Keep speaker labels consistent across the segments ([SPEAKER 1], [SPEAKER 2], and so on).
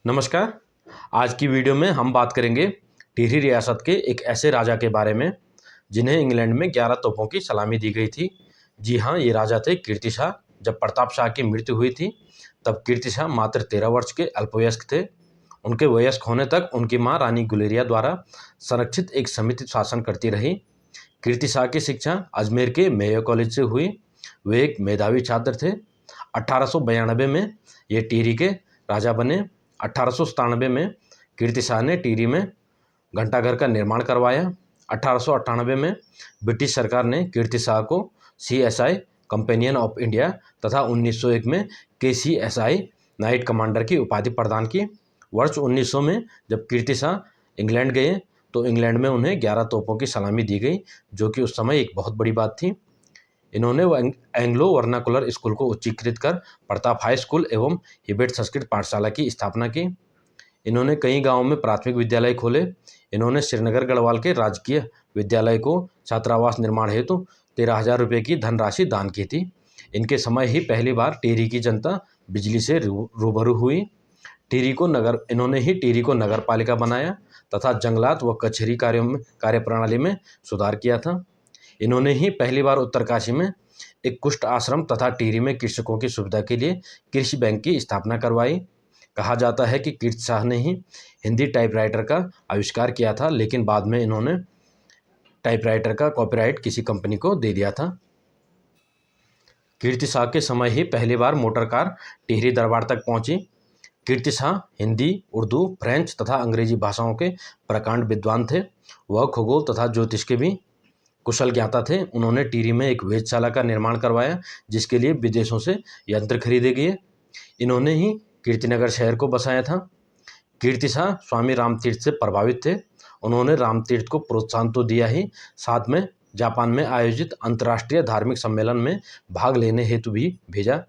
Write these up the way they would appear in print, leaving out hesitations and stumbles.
[SPEAKER 1] नमस्कार। आज की वीडियो में हम बात करेंगे टिहरी रियासत के एक ऐसे राजा के बारे में जिन्हें इंग्लैंड में 11 तोपों की सलामी दी गई थी। जी हाँ, ये राजा थे कीर्ति शाह। जब प्रताप शाह की मृत्यु हुई थी तब कीर्ति शाह मात्र 13 वर्ष के अल्पवयस्क थे। उनके वयस्क होने तक उनकी मां रानी गुलेरिया द्वारा संरक्षित एक समिति शासन करती रही। कीर्ति शाह की शिक्षा अजमेर के मेयो कॉलेज से हुई। वे एक मेधावी छात्र थे। 1892 में ये टिहरी के राजा बने। 1897 में कीर्ति शाह ने टिहरी में घंटाघर का निर्माण करवाया। 1898 में ब्रिटिश सरकार ने कीर्ति शाह को CSI कंपेनियन ऑफ इंडिया तथा 1901 में KCSI नाइट कमांडर की उपाधि प्रदान की। वर्ष 1900 में जब कीर्ति शाह इंग्लैंड गए तो इंग्लैंड में उन्हें 11 तोपों की सलामी दी गई, जो कि उस समय एक बहुत बड़ी बात थी। इन्होंने एंग्लो वर्नाकुलर स्कूल को उच्चीकृत कर प्रताप हाई स्कूल एवं हिबेट संस्कृत पाठशाला की स्थापना की। इन्होंने कई गांवों में प्राथमिक विद्यालय खोले। इन्होंने श्रीनगर गढ़वाल के राजकीय विद्यालय को छात्रावास निर्माण हेतु 13,000 रुपये की धनराशि दान की थी। इनके समय ही पहली बार टिहरी की जनता बिजली से रूबरू हुई। इन्होंने ही टिहरी को नगर पालिका बनाया तथा जंगलात व कचहरी कार्यप्रणाली में सुधार किया था। इन्होंने ही पहली बार उत्तरकाशी में एक कुष्ठ आश्रम तथा टिहरी में कृषकों की सुविधा के लिए कृषि बैंक की स्थापना करवाई। कहा जाता है कि कीर्ति शाह ने ही हिंदी टाइपराइटर का आविष्कार किया था, लेकिन बाद में इन्होंने टाइपराइटर का कॉपीराइट किसी कंपनी को दे दिया था। कीर्ति शाह के समय ही पहली बार मोटर कार टिहरी दरबार तक पहुंची। कीर्ति शाह हिंदी, उर्दू, फ्रेंच तथा अंग्रेजी भाषाओं के प्रकांड विद्वान थे। वह खगोल तथा ज्योतिष के भी कुशल ज्ञाता थे। उन्होंने टिहरी में एक वेधशाला का निर्माण करवाया, जिसके लिए विदेशों से यंत्र खरीदे गए। इन्होंने ही कीर्तिनगर शहर को बसाया था। कीर्ति शाह स्वामी रामतीर्थ से प्रभावित थे। उन्होंने रामतीर्थ को प्रोत्साहन तो दिया ही, साथ में जापान में आयोजित अंतर्राष्ट्रीय धार्मिक सम्मेलन में भाग लेने हेतु भी भेजा।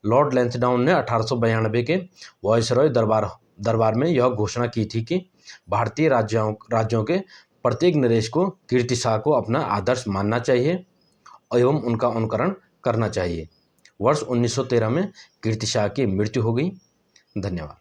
[SPEAKER 1] लॉर्ड लैंसडाउन ने 1892 के वायसरॉय दरबार में यह घोषणा की थी कि भारतीय राज्यों के प्रत्येक नरेश को कीर्ति शाह को अपना आदर्श मानना चाहिए एवं उनका अनुकरण करना चाहिए। वर्ष 1913 में कीर्ति शाह की मृत्यु हो गई। धन्यवाद।